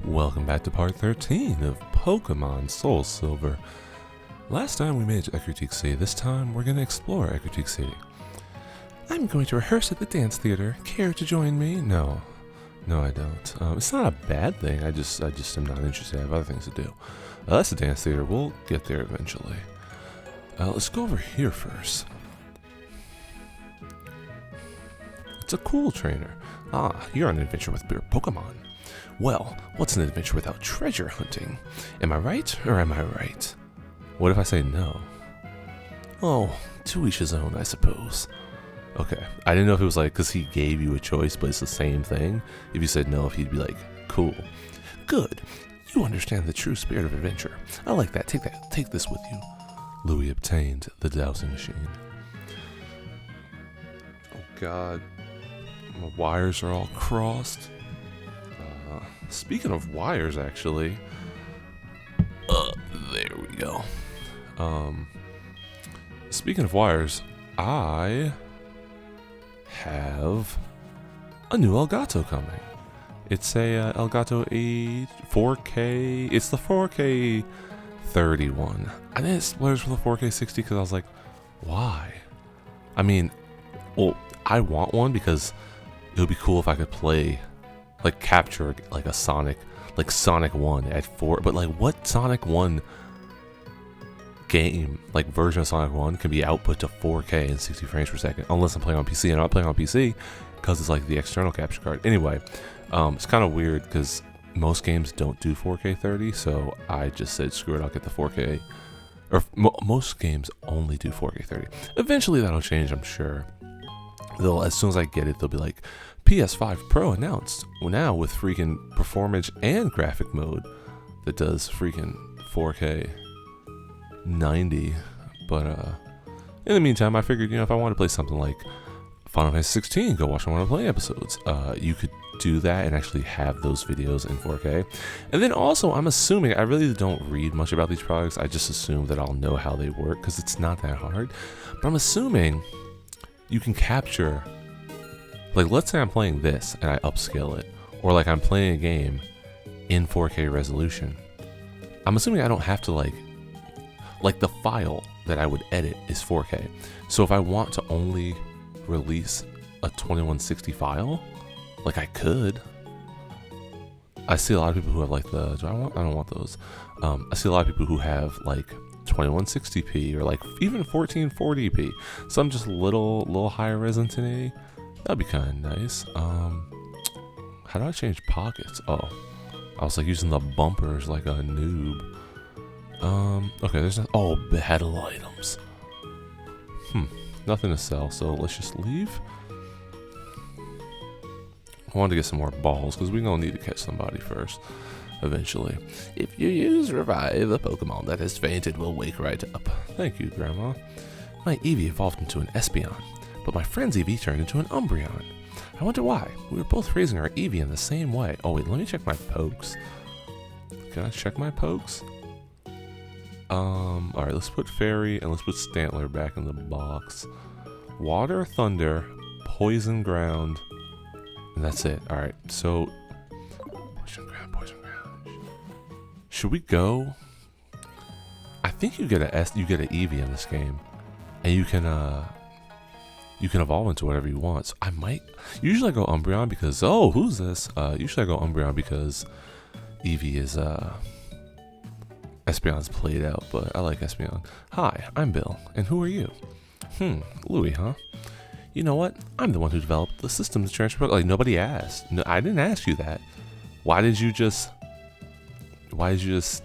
Welcome back to part 13 of Pokemon Soul Silver. Last time we made it to Ecruteak City. This time we're going to explore Ecruteak City. I'm going to rehearse at the dance theater. Care to join me? No, I don't. It's not a bad thing. I just am not interested. I have other things to do. That's the dance theater. We'll get there eventually. Let's go over here first. It's a cool trainer. Ah, you're on an adventure with your Pokemon. Well, what's an adventure without treasure hunting? Am I right, or am I right? What if I say no? Oh, to each his own, I suppose. Okay, I didn't know if it was like, because he gave you a choice, but it's the same thing. If you said no, if he'd be like, cool. Good. You understand the true spirit of adventure. I like that. Take this with you. Louis obtained the dowsing machine. Oh, God. My wires are all crossed. Speaking of wires, actually, there we go. Speaking of wires, I have a new Elgato coming. It's a Elgato 4K. It's the 4K 31. I didn't splurge for the 4K 60 because I was like, why? I mean, well, I want one because it would be cool if I could play, like, capture like a Sonic 1 at 4, but like what Sonic 1 game, like version of Sonic 1 can be output to 4K and 60 frames per second, unless I'm playing on PC, and I'm not playing on PC because it's like the external capture card. Anyway, it's kind of weird because most games don't do 4K 30, so I just said screw it, I'll get the 4K, or most games only do 4K 30. Eventually that'll change, I'm sure. They'll, as soon as I get it, they'll be like, PS5 Pro announced now with freaking performance and graphic mode that does freaking 4K 90. But in the meantime, I figured, if I want to play something like Final Fantasy 16, go watch I Want to Play episodes. You could do that and actually have those videos in 4K. And then also, I'm assuming, I really don't read much about these products. I just assume that I'll know how they work because it's not that hard. But I'm assuming you can capture, like, let's say I'm playing this and I upscale it, or like I'm playing a game in 4K resolution. I'm assuming I don't have to like the file that I would edit is 4K. So if I want to only release a 2160 file, like I could. I see a lot of people who have like I don't want those. I see a lot of people who have like 2160p or like even 1440p. Some just little higher res than 1080. That'd be kind of nice. How do I change pockets? Oh, I was like using the bumpers like a noob. Okay, there's battle items. Nothing to sell, so let's just leave. I wanted to get some more balls because we're gonna need to catch somebody first, eventually. If you use Revive, a Pokemon that has fainted will wake right up. Thank you, Grandma. My Eevee evolved into an Espeon, but my friend's Eevee turned into an Umbreon. I wonder why. We were both raising our Eevee in the same way. Oh wait, let me check my pokes. Can I check my pokes? Alright, let's put Fairy and let's put Stantler back in the box. Water, Thunder, Poison Ground, and that's it. Alright, so Poison Ground. Should we go? I think you get an Eevee in this game. And you can evolve into whatever you want. So I might usually I go Umbreon because who's this? Usually I go Umbreon because Eevee is Espeon's played out, but I like Espeon. Hi, I'm Bill, and who are you? Louis, huh? You know what? I'm the one who developed the system to transfer. Like, nobody asked. No, I didn't ask you that. Why did you just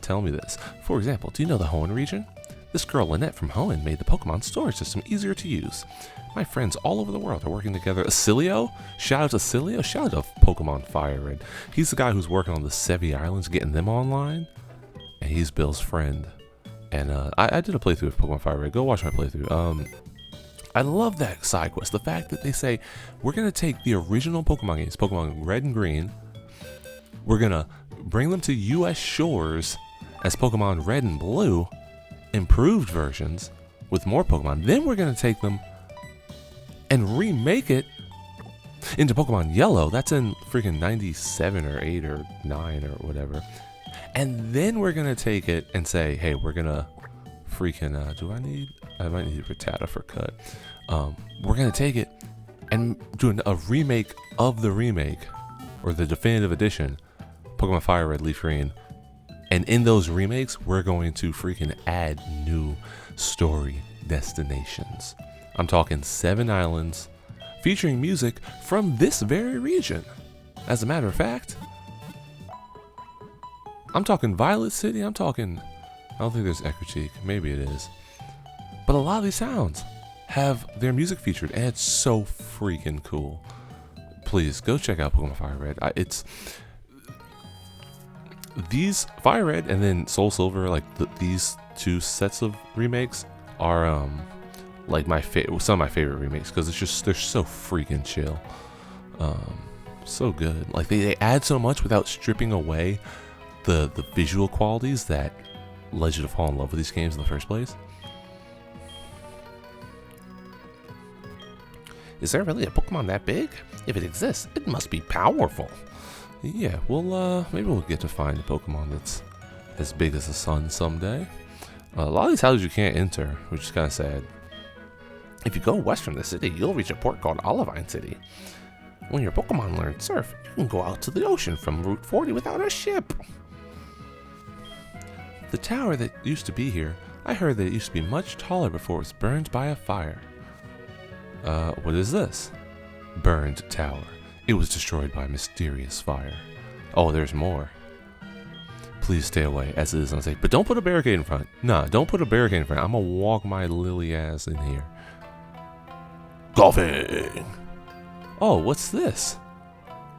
tell me this? For example, do you know the Hoenn region? This girl Lynette from Hoenn made the Pokemon storage system easier to use. My friends all over the world are working together. Acilio? Shout out to Acilio. Shout out to Pokemon Fire Red. He's the guy who's working on the Sevi Islands, getting them online. And he's Bill's friend. And I did a playthrough of Pokemon Fire Red. Go watch my playthrough. I love that side quest. The fact that they say, we're going to take the original Pokemon games, Pokemon Red and Green. We're going to bring them to US shores as Pokemon Red and Blue, improved versions with more Pokemon. Then we're going to take them and remake it into Pokemon Yellow. That's in freaking 97 or 8 or 9 or whatever. And then we're going to take it and say, hey, we're going to freaking, I might need Rattata for cut. We're going to take it and do a remake of the remake, or the definitive edition, Pokemon Fire Red, Leaf Green. And in those remakes, we're going to freaking add new story destinations. I'm talking 7 islands featuring music from this very region. As a matter of fact, I'm talking Violet City. I don't think there's Ecruteak. Maybe it is. But a lot of these towns have their music featured, and it's so freaking cool. Please go check out Pokemon Fire Red. These Fire Red and then Soul Silver, like these 2 sets of remakes are like some of my favorite remakes, because they're so freaking chill, so good. Like they add so much without stripping away the visual qualities that led you to fall in love with these games in the first place. Is there really a Pokemon that big? If it exists, it must be powerful. Yeah, well, maybe we'll get to find a Pokemon that's as big as the sun someday. A lot of these houses you can't enter, which is kind of sad. If you go west from the city, you'll reach a port called Olivine City. When your Pokemon learn surf, you can go out to the ocean from Route 40 without a ship. The tower that used to be here, I heard that it used to be much taller before it was burned by a fire. What is this? Burned tower. It was destroyed by a mysterious fire. Oh, there's more. Please stay away, as it is unsafe. But don't put a barricade in front. Nah, don't put a barricade in front. I'm gonna walk my lily ass in here. Golfing! Oh, what's this?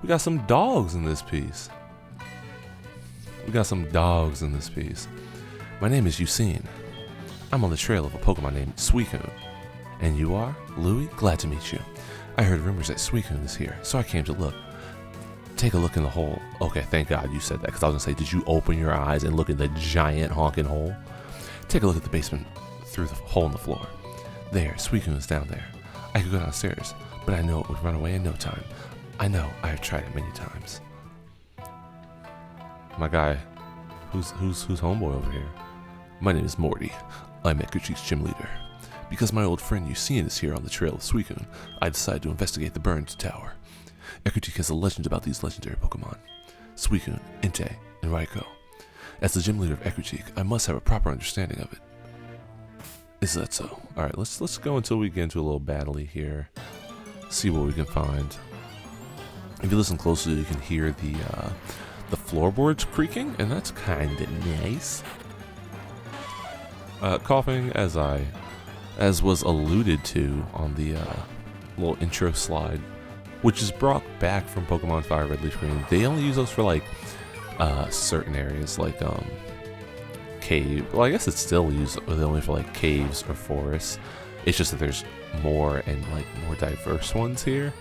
We got some dogs in this piece. My name is Yusin. I'm on the trail of a Pokemon named Suicune. And you are? Louie? Glad to meet you. I heard rumors that Suicune is here, so I came to look. Take a look in the hole. Okay, thank God you said that, because I was going to say, did you open your eyes and look at the giant honking hole? Take a look at the basement through the hole in the floor. There, Suicune is down there. I could go downstairs, but I know it would run away in no time. I know, I have tried it many times. My guy, who's homeboy over here? My name is Morty. I'm Ecruteak's gym leader. Because my old friend Yusin is here on the trail of Suicune, I decided to investigate the burned tower. Ecruteak has a legend about these legendary Pokemon, Suicune, Entei, and Raikou. As the gym leader of Ecruteak, I must have a proper understanding of it. Is that so? Alright, let's go until we get into a little battle here. See what we can find. If you listen closely, you can hear the floorboards creaking, and that's kinda nice. Coughing, as was alluded to on the little intro slide, which is brought back from Pokemon Fire Red, Leaf Green. They only use those for like certain areas, like cave. Well, I guess it's still used only for like caves or forests. It's just that there's more and like more diverse ones here.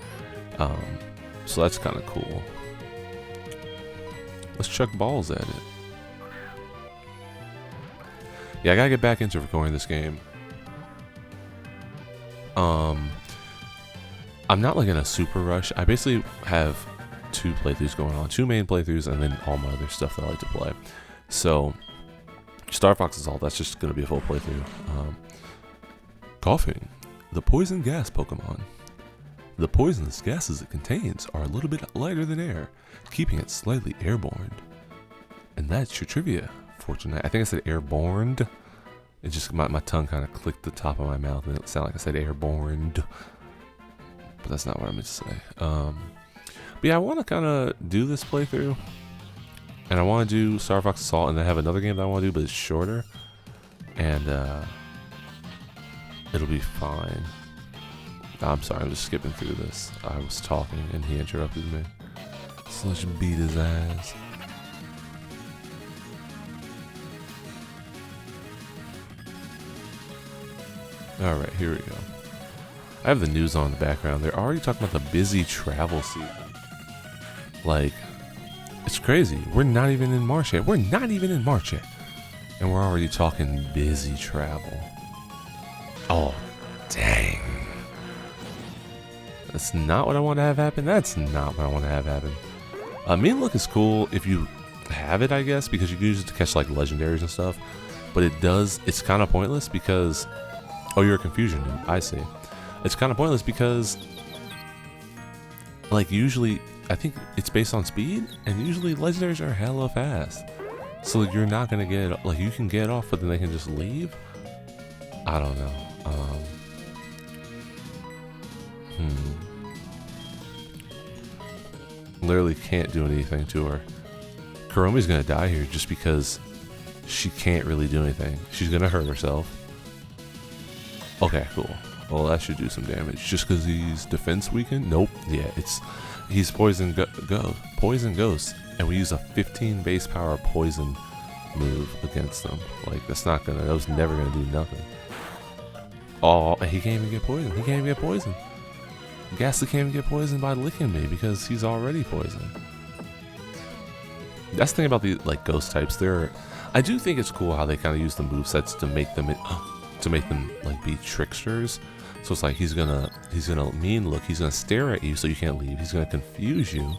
So that's kind of cool. Let's chuck balls at it. Yeah, I gotta get back into recording this game. I'm not like in a super rush. I basically have 2 playthroughs going on, 2 main playthroughs, and then all my other stuff that I like to play. So Star Fox is all that's just gonna be a full playthrough. Coughing, the poison gas Pokemon. The poisonous gases it contains are a little bit lighter than air, keeping it slightly airborne. And that's your trivia for tonight. I think I said airborne. It just, my tongue kind of clicked the top of my mouth and it sounded like I said airborne. But that's not what I meant to say. But yeah, I want to kind of do this playthrough. And I want to do Star Fox Assault, and I have another game that I want to do, but it's shorter. And it'll be fine. I'm sorry, I'm just skipping through this. I was talking and he interrupted me. So let's beat his ass. Alright, here we go. I have the news on in the background. They're already talking about the busy travel season. Like, it's crazy. We're not even in March yet. And we're already talking busy travel. Oh, dang. That's not what I want to have happen. That's not what I want to have happen. Mean Look is cool if you have it, I guess, because you can use it to catch like legendaries and stuff. But it's kind of pointless because, oh, you're a confusion dude. I see. It's kind of pointless because, like, usually, I think it's based on speed, and usually legendaries are hella fast. So you're not gonna get, like, you can get off, but then they can just leave? I don't know. Literally can't do anything to her. Kuromi's gonna die here just because she can't really do anything. She's gonna hurt herself. Okay, cool. Well, that should do some damage. Just because he's defense weakened? Nope. Yeah, he's poison ghost, and we use a 15 base power poison move against them. Like, that was never gonna do nothing. Oh, he can't even get poisoned. He can't even get poisoned. Ghastly can't even get poisoned by licking me because he's already poisoned. That's the thing about the like ghost types. I do think it's cool how they kind of use the movesets to make them like be tricksters. So it's like he's gonna mean look. He's gonna stare at you so you can't leave. He's gonna confuse you.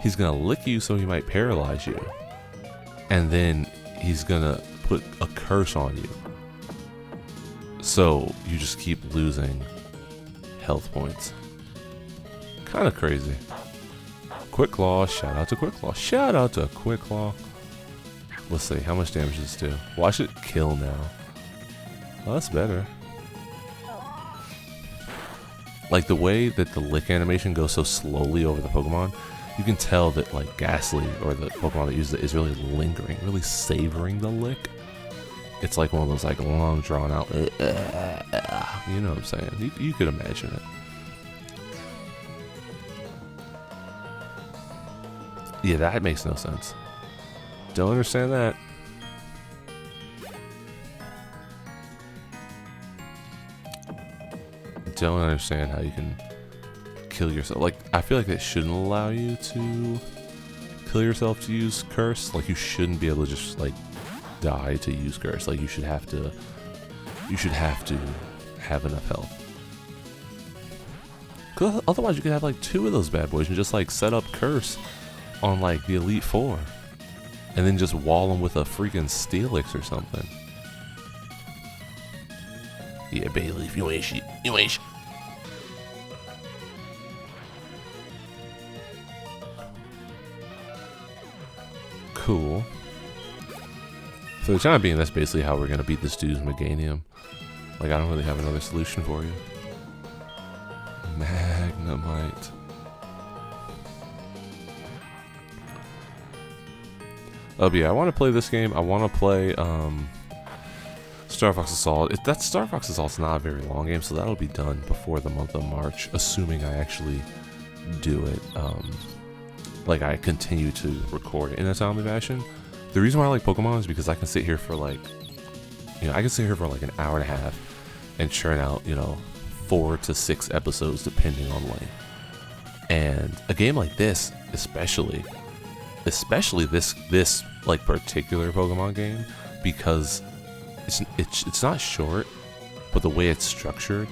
He's gonna lick you so he might paralyze you, and then he's gonna put a curse on you. So you just keep losing health points. Kind of crazy. Quick Claw, shout out to Quick Claw. Shout out to Quick Claw. Let's see, how much damage does this do? Watch it kill now. Oh, that's better. Like the way that the lick animation goes so slowly over the Pokemon, you can tell that like Ghastly, or the Pokemon that uses it, is really lingering, really savoring the lick. It's like one of those like long drawn out, you know what I'm saying? You could imagine it. Yeah, that makes no sense. Don't understand that. Don't understand how you can kill yourself. Like, I feel like it shouldn't allow you to kill yourself to use Curse. Like, you shouldn't be able to just, like, die to use Curse. Like, you should have to have enough health. 'Cause otherwise you could have, like, 2 of those bad boys and just, like, set up Curse on like the Elite Four, and then just wall them with a freaking Steelix or something. Yeah, Bayleaf, you ain't shit. You ain't shit. Cool. For the time being, that's basically how we're gonna beat this dude's Meganium. Like, I don't really have another solution for you. Magnemite. Oh, but yeah, I want to play this game. I want to play Star Fox Assault. That Star Fox Assault's not a very long game, so that'll be done before the month of March, assuming I actually do it. Like, I continue to record it in a timely fashion. The reason why I like Pokemon is because I can sit here for like, I can sit here for like an hour and a half and churn out, 4 to 6 episodes depending on length. And a game like this, especially this like particular Pokemon game, because it's not short, but the way it's structured,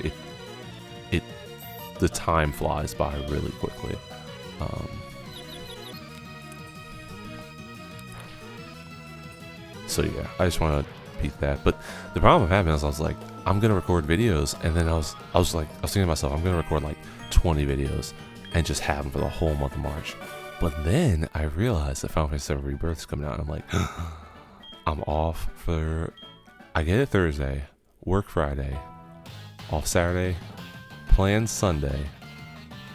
the time flies by really quickly. So yeah, I just want to beat that. But the problem I'm having is I was like, I'm gonna record videos, and then I was thinking to myself, I'm gonna record like 20 videos and just have them for the whole month of March. But then I realized that Final Fantasy VII Rebirth is coming out, and I'm like, I'm off I get it Thursday, work Friday, off Saturday, plan Sunday,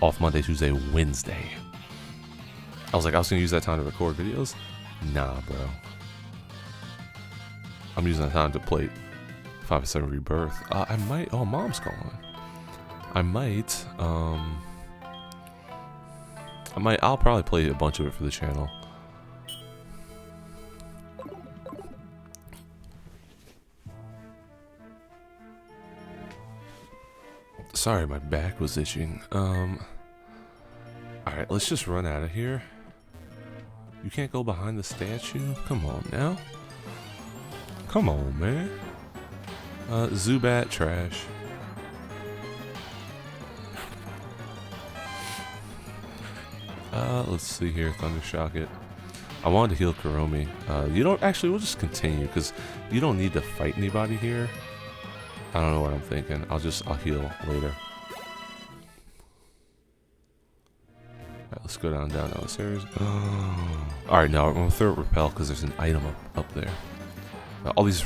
off Monday, Tuesday, Wednesday. I was gonna use that time to record videos. Nah, bro. I'm using that time to play Final Fantasy VII Rebirth. I might. Oh, Mom's calling. I'll probably play a bunch of it for the channel. Sorry, my back was itching. Alright, let's just run out of here. You can't go behind the statue? Come on now. Come on, man. Zubat, trash. Let's see here. Thundershock it. I wanted to heal Kuromi. You don't actually. We'll just continue because you don't need to fight anybody here. I don't know what I'm thinking. I'll heal later. Alright, let's go down the stairs. Alright, now I'm gonna throw Repel because there's an item up there. All these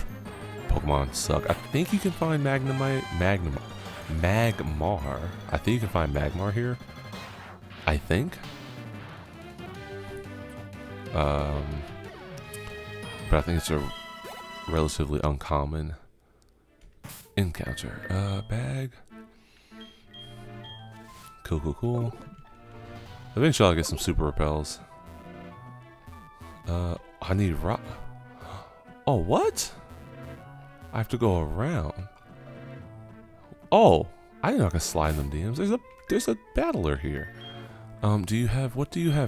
Pokemon suck. I think you can find Magmar. I think you can find Magmar here. I think. But I think it's a relatively uncommon encounter. Bag. Cool. Eventually I'll get some super repels. I need rock. Oh, what? I have to go around. Oh, I didn't know I could slide in them DMs. There's a battler here. What do you have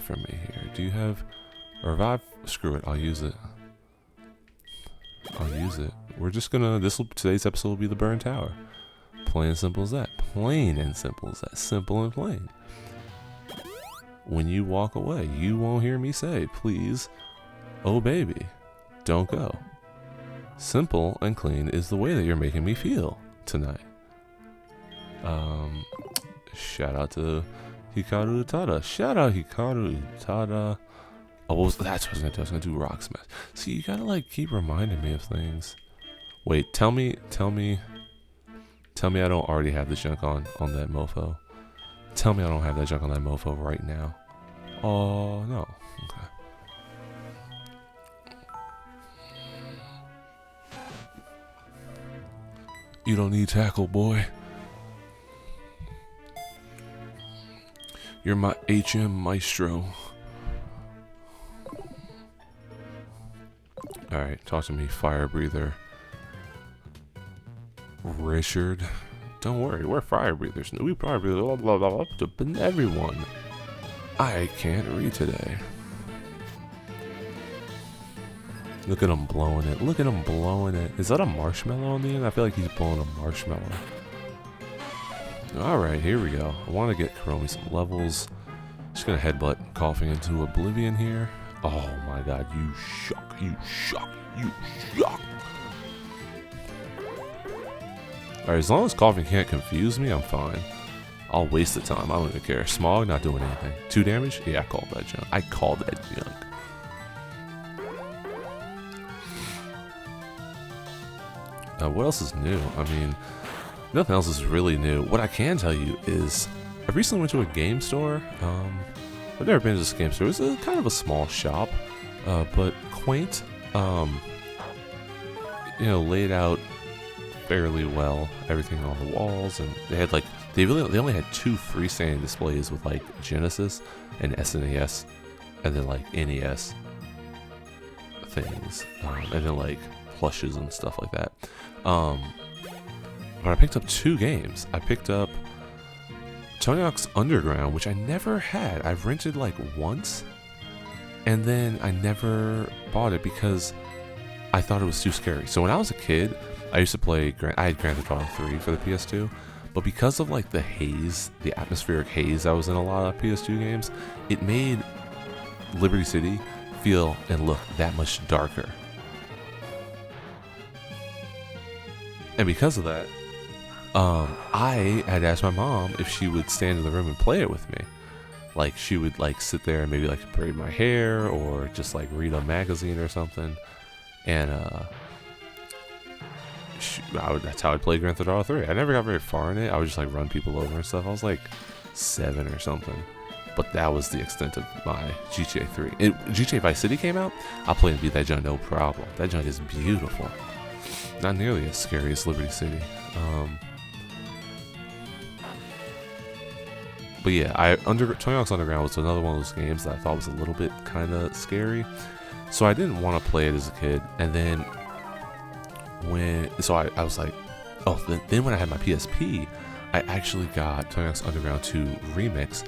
for me here? Do you have a revive? Screw it, I'll use it. We're just gonna, today's episode will be the Burn Tower. Plain and simple as that. Simple and plain. When you walk away, you won't hear me say, please, oh baby, don't go. Simple and clean is the way that you're making me feel tonight. Shout out to Hikaru Utada. Oh, that's what I was gonna do. I was gonna do Rock Smash. See, you gotta like keep reminding me of things. Wait, tell me I don't already have this junk on that mofo. Tell me I don't have that junk on that mofo right now. Oh no. Okay. You don't need tackle, boy. You're my HM maestro. Alright, talk to me, fire breather. Richard. Don't worry, we're fire breathers. We fire breathers, blah blah blah to everyone. I can't read today. Look at him blowing it. Is that a marshmallow on the end? I feel like he's blowing a marshmallow. Alright, here we go. I want to get Kuromi some levels. Just gonna headbutt coughing into oblivion here. Oh my god, you shock. Alright, as long as coughing can't confuse me, I'm fine. I'll waste the time, I don't even care. Smog, not doing anything. 2 damage? Yeah, I called that junk. What else is new? I mean, nothing else is really new. What I can tell you is, I recently went to a game store. I've never been to this game store. It's kind of a small shop, but quaint. Laid out fairly well. Everything on the walls, and they had they only had 2 freestanding displays with Genesis and SNES, and then NES things, and then plushes and stuff like that. But I picked up 2 games. I picked up Tony Hawk's Underground, which I never had. I've rented once, and then I never bought it because I thought it was too scary. So when I was a kid, I used to play, I had Grand Theft Auto 3 for the PS2, but because of the haze, the atmospheric haze that was in a lot of PS2 games, it made Liberty City feel and look that much darker. And because of that, I had asked my mom if she would stand in the room and play it with me. She would sit there and maybe braid my hair or just read a magazine or something. And that's how I played Grand Theft Auto 3. I never got very far in it. I would just run people over and stuff. I was 7 or something. But that was the extent of my GTA 3. GTA Vice City came out, I played and beat that junk no problem. That junk is beautiful. Not nearly as scary as Liberty City. But yeah, Tony Hawk's Underground was another one of those games that I thought was a little bit kind of scary. So I didn't want to play it as a kid. And then I was then when I had my PSP, I actually got Tony Hawk's Underground 2 Remix.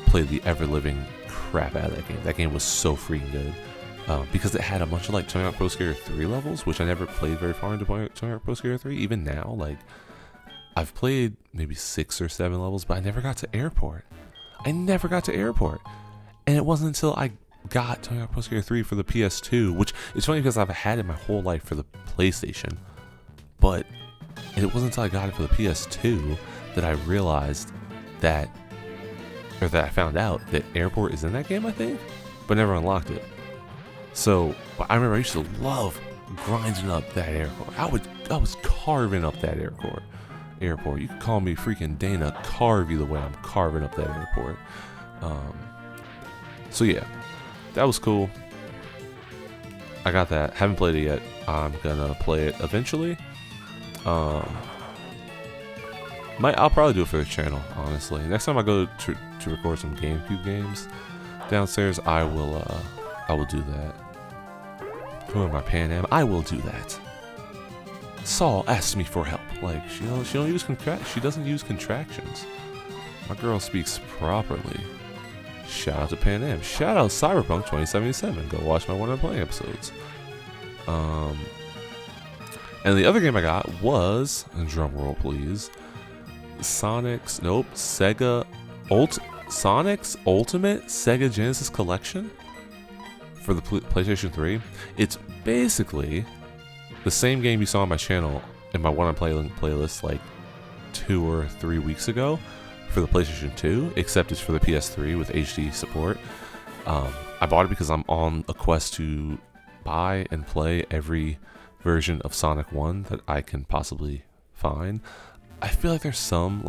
Played the ever-living crap out of that game. That game was so freaking good. Because it had a bunch of Tony Hawk Pro Skater 3 levels, which I never played very far into Tony Hawk Pro Skater 3. Even now, I've played maybe 6 or 7 levels, but I never got to Airport. And it wasn't until I got Tony Hawk Pro Skater 3 for the PS2, which is funny because I've had it my whole life for the PlayStation, but it wasn't until I got it for the PS2 that I realized that, or that I found out that Airport is in that game, I think, but never unlocked it. So I remember I used to love grinding up that airport. I was carving up that airport. You could call me freaking Dana Carvey the way I'm carving up that airport. So yeah, that was cool. I got that. Haven't played it yet. I'm gonna play it eventually. I'll probably do it for the channel, honestly. Next time I go to record some GameCube games downstairs, I will do that. For my Pan Am, I will do that. Saul asked me for help. Like, she doesn't use contractions. My girl speaks properly. Shout out to Pan Am. Shout out Cyberpunk 2077. Go watch my One I'm Playing episodes. And the other game I got was, drumroll please, Sonic's Ultimate Sega Genesis Collection for the PlayStation 3. It's basically the same game you saw on my channel in my One I'm Playing playlist like 2 or 3 weeks ago for the PlayStation 2, except it's for the PS3 with HD support. I bought it because I'm on a quest to buy and play every version of Sonic 1 that I can possibly find. I feel like there's some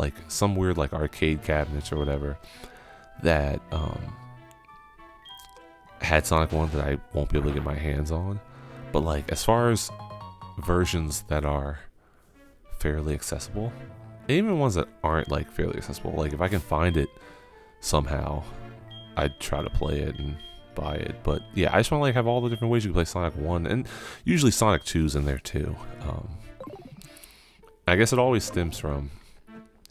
weird like arcade cabinets or whatever that had Sonic 1 that I won't be able to get my hands on. But like as far as versions that are fairly accessible, and even ones that aren't like fairly accessible, like if I can find it somehow, I'd try to play it and buy it. But yeah, I just want to like have all the different ways you can play Sonic 1, and usually Sonic 2's in there too. I guess it always stems from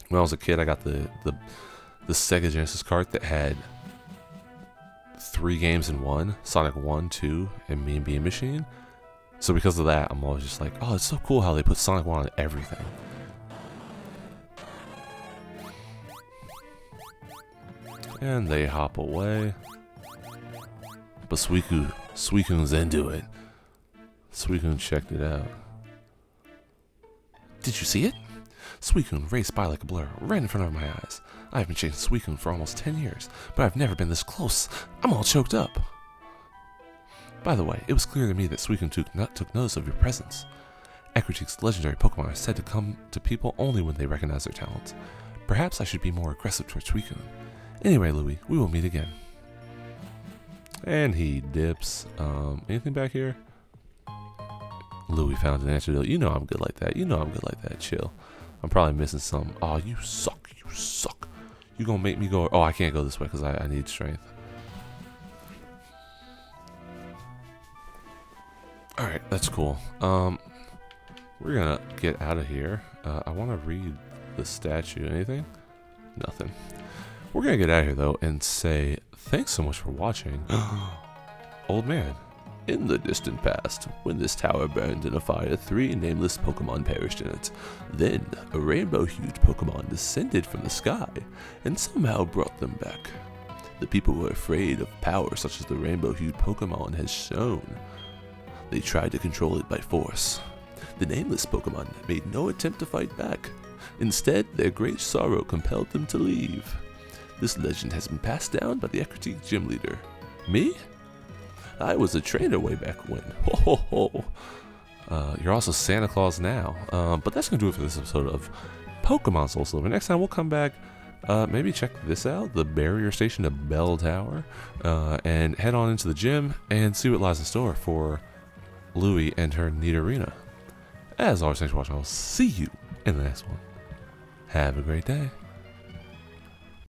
when I was a kid. I got the Sega Genesis cart that had 3 games in one: Sonic 1, 2, and Mean Bean Machine. So because of that, I'm always just like, oh, it's so cool how they put Sonic 1 on everything. And they hop away. But Suikun's into it. Suikun checked it out. Did you see it? Suikun raced by like a blur, right in front of my eyes. I've been chasing Suikun for almost 10 years, but I've never been this close. I'm all choked up. By the way, it was clear to me that Suikun took notice of your presence. Ecruteak's legendary Pokemon are said to come to people only when they recognize their talents. Perhaps I should be more aggressive towards Suikun. Anyway, Louie, we will meet again. And he dips. Anything back here? Louie found an antidote. You know I'm good like that. Chill. I'm probably missing some. Oh, you suck. You gonna make me go. Oh, I can't go this way because I need strength. Alright, that's cool. We're gonna get out of here. I want to read the statue. Anything? Nothing. We're gonna get out of here though and say thanks so much for watching. Old man. In the distant past, when this tower burned in a fire, 3 nameless Pokemon perished in it. Then, a rainbow-hued Pokemon descended from the sky and somehow brought them back. The people were afraid of power such as the rainbow-hued Pokemon has shown. They tried to control it by force. The nameless Pokemon made no attempt to fight back. Instead, their great sorrow compelled them to leave. This legend has been passed down by the Ecruteak gym leader. Me? I was a trainer way back when. Ho ho ho. You're also Santa Claus now. But that's going to do it for this episode of Pokemon Soul Silver. Next time we'll come back, maybe check this out, the barrier station to Bell Tower, and head on into the gym and see what lies in store for Louie and her neat arena. As always, thanks for watching. I'll see you in the next one. Have a great day.